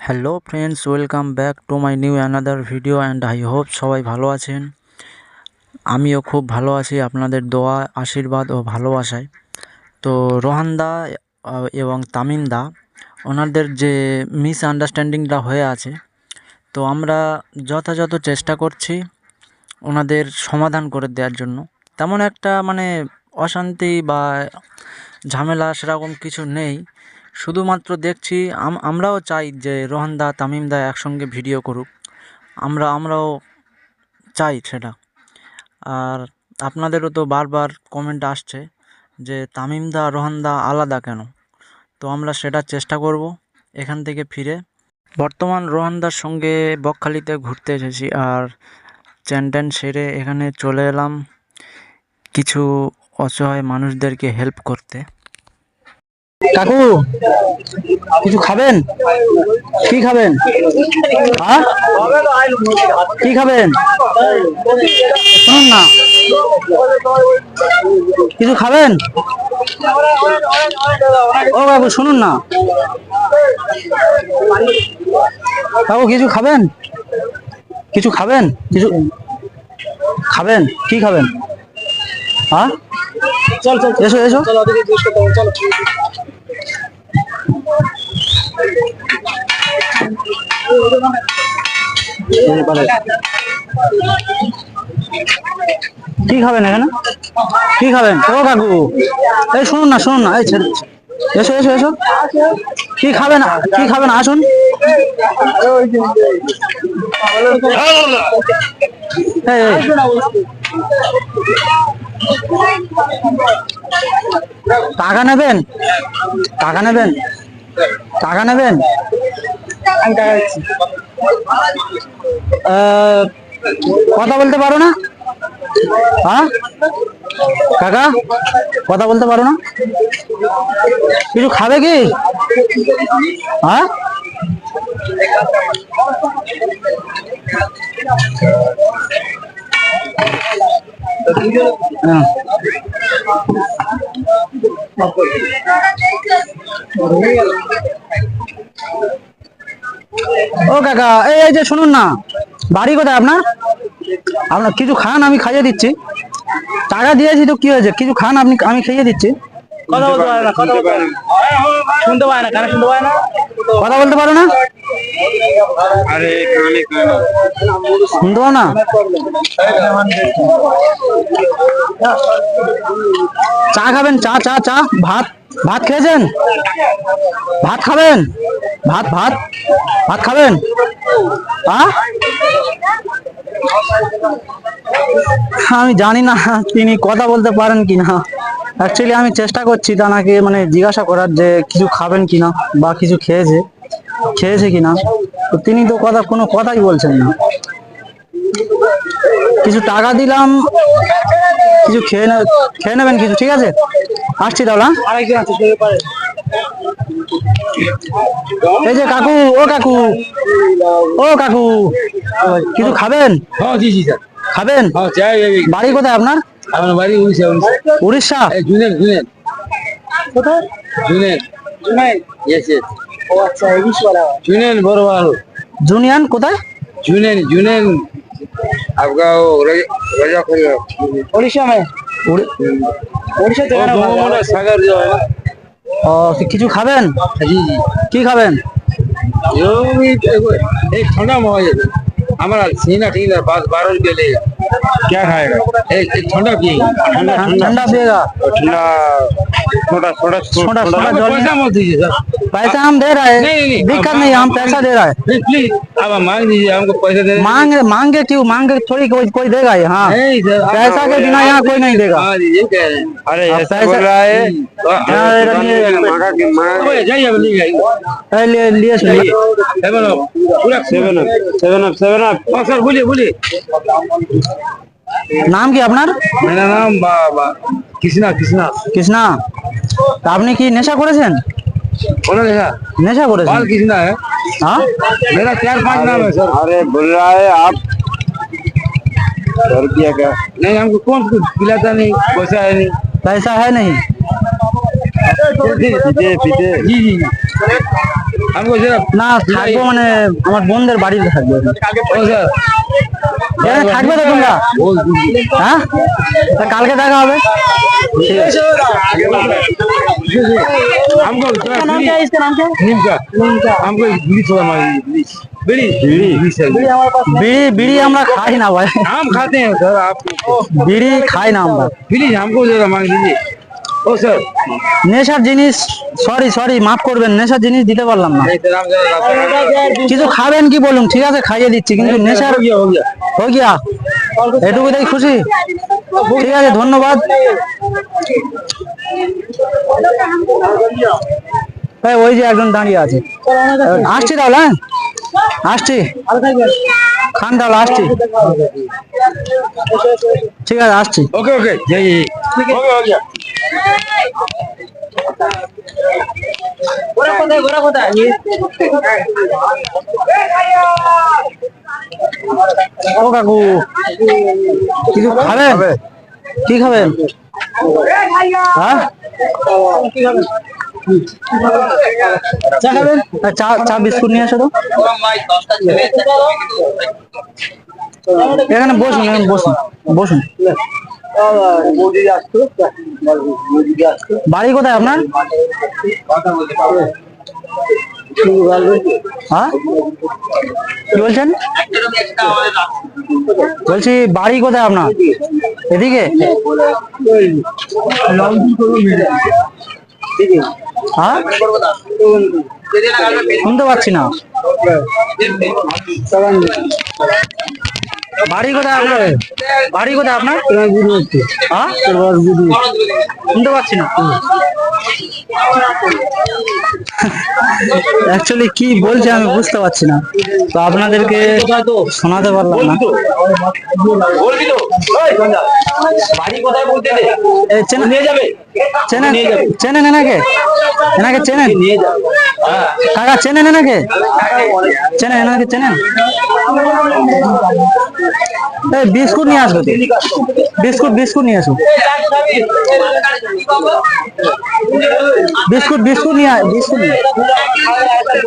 Hello friends, welcome back to my new another video and I hope সবাই ভালো আছেন। আমিও খুব ভালো আছি আপনাদের দোয়া, আশীর্বাদ ও ভালোবাসায়। তো রোহানদা এবং তামিমদা ওনাদের যে মিসআন্ডারস্ট্যান্ডিংটা হয়ে আছে, তো আমরা যথাযথ চেষ্টা করছি ওনাদের সমাধান করে দেওয়ার জন্য। তেমন একটা অশান্তি বা ঝামেলা সেরকম কিছু নেই, শুধুমাত্র দেখছি আমরাও চাই যে রোহানদা তামিমদা একসঙ্গে ভিডিও করুক, আমরাও চাই সেটা। আর আপনাদেরও তো বারবার কমেন্ট আসছে যে তামিমদা রোহানদা আলাদা কেন, তো আমরা সেটা চেষ্টা করব এখান থেকে ফিরে। বর্তমান রোহানদার সঙ্গে বকখালিতে ঘুরতে এসেছি, আর চ্যান সেরে এখানে চলে এলাম কিছু অসহায় মানুষদেরকে হেল্প করতে। কাকু, কিছু খাবেন? কি খাবেন? হ্যাঁ, কি খাবেন? শুনুন না, কিছু খাবেন? ও কাকু শুনুন না, কাকু কিছু খাবেন? কিছু খাবেন? কিছু খাবেন? কি খাবেন? হ্যাঁ, চল চল, এসো এসো। কি খাবেন এখানে? কি খাবেন? ও কাকু, এই শুনুন না, শুনুন না, এই ছেড়ে, এসো এসো এসো। কি খাবেন? কি খাবেন? আসুন। টাকা নেবেন? টাকা নেবেন? টাকা নেবেন? কথা বলতে পারো না? হ্যাঁ কাকা, কথা বলতে পারো না? কিছু খাবে কি? হ্যাঁ, ও কাকা, এই যে শুনুন না, বাড়ি কোথায় আপনার? আপনার কিছু খান, আমি খাইয়ে দিচ্ছি। টাকা দিয়েছি তো কি হয়েছে? কিছু খান, আপনি, আমি খাইয়ে দিচ্ছি। কথা বলতে পারে না, কথা শুনতে পায় না, কানে শুনতে পায় না, কথা বলতে পারো না? আরে শুনতে পাও না? চা খাবেন? চা চা চা, ভাত, ভাত খেয়েছেন? ভাত খাবেন? ভাত ভাত ভাত খাবেন? হ্যাঁ, আমি জানি না তিনি কথা বলতে পারেন কিনা। অ্যাকচুয়ালি আমি চেষ্টা করছি তাকে জিজ্ঞাসা করার যে কিছু খাবেন কিনা বা কিছু খেয়েছে কিনা, তো তিনি তো কোনো কথাই বলছেন না। কিছু টাকা দিলাম, কিছু খেয়ে নেবেন কিছু, ঠিক আছে? আসছি তাহলে। এই যে কাকু, ও কাকু, ও কাকু, কিছু খাবেন? খাবেন? বাড়ি কোথায় আপনার? আমার বাড়ি উড়িষ্যা। উড়িষ্যা? জুনেদ। কোথায়? জুনেদ। Yes yes. ও আচ্ছা, ইংলিশওয়ালা। জুনেদ বড়বাল। জুনিয়ন কোথায়? जुनेन आपका रजा करेगा उड़ीसा में। उड़ीसा जगह सागर जो है ना। কিছু খাবেন? जी जी। কি খাবেন? जो भी एक ठंडा मौज है हमारा सीना ठीक है, 12 रुपये लेगा। क्या खाएगा? एक ठंडा पिएगा। ठंडा पिएगा? ठंडा छोटा छोटा छोटा छोटा पैसा मत दीजिए सर। पैसा हम दे रहे हैं, दिक्कत नहीं, हम पैसा दे रहा है। प्लीज आप मांग दीजिए, हमको पैसा दे। मांगे क्यों? मांगे थोड़ी कोई देगा यहाँ? नहीं सर, पैसा के बिना यहाँ कोई नहीं देगा। अरे ऐसा बोल रहा है लिए पूरा 7 अप सर। बोलिए। নাম কি আপনার? मेरा नाम कृष्णा। কৃষ্ণা। তা আপনি কি নেশা করেছেন? बोलो देखा নেশা করেছেন? बाल कृष्णा है। हाँ, मेरा 4-5 नाम है सर। अरे बोल रहा है आप रुपया का नहीं, हमको कौन कुछ पिलाता नहीं, पैसा है नहीं। पैसा है नहीं? पीते जी। हमको जरा না থাকবো মানে আমার বোনদের বাড়িতে থাকবো। ओ सर এখানে থাকবে তো তোমরা? बोल হ্যাঁ, তা কালকে দেখা হবে। ঠিক আছে। हमको थोड़ा नाम क्या है इसका नाम क्या है? नीम का हमको बीड़ी थोड़ा मांगी बीड़ी बीड़ी सर বিড়ি বিড়ি আমরা খাই না ভাই, हम खाते हैं सर आप বিড়ি খাই না আমরা। प्लीज हमको जरा मांग लीजिए ओ सर নেশার জিনিস, সরি সরি মাফ করবেন, নেশার জিনিস দিতে পারলাম না। नहीं सर हम जरा কিছু খাবেন কি বলুন, ঠিক আছে খাইয়ে দিচ্ছি, কিন্তু নেশার हो गया হয়ে গিয়া এটুকু তাই খুশি। ঠিক আছে, ধন্যবাদ। এই ওই যে একজন দাঁড়িয়ে আছে, আসছি তাহলে, হ্যাঁ আসছি, খান তাহলে আসছি। ঠিক আছে আসছি। ओके ओके जाइए ओके हो गया ও কাকু কিছু খাবেন? কি খাবেন? হ্যাঁ চা খাবেন? চা চা বিস্কুট নিয়ে আসো তো। এখানে বসুন, এখানে বসুন, বসুন। বাড়ি কোথায় আপনার? হ্যাঁ কি বলছেন? বলছি বাড়ি কোথায় আপনার? এদিকে? হ্যাঁ শুনতে পাচ্ছি না। বাড়ি কোথায় আপনার? বাড়ি কোথায় আপনার? হ্যাঁ শুনতে পাচ্ছি না। অ্যাকচুয়ালি কি বলছে আমি বুঝতে পারছি না, তো আপনাদেরকে শোনাতে পারলাম না। এই চেনেন চেনেন এনাকে? এনাকে চেনেন? কাকা চেনেন এনাকে? চেনেন এনাকে চেনেন? এই বিস্কুট নিয়ে আসবো তো, বিস্কুট বিস্কুট নিয়ে আসো, বিস্কুট বিস্কুট নিয়ে বিস্কুট নিয়ে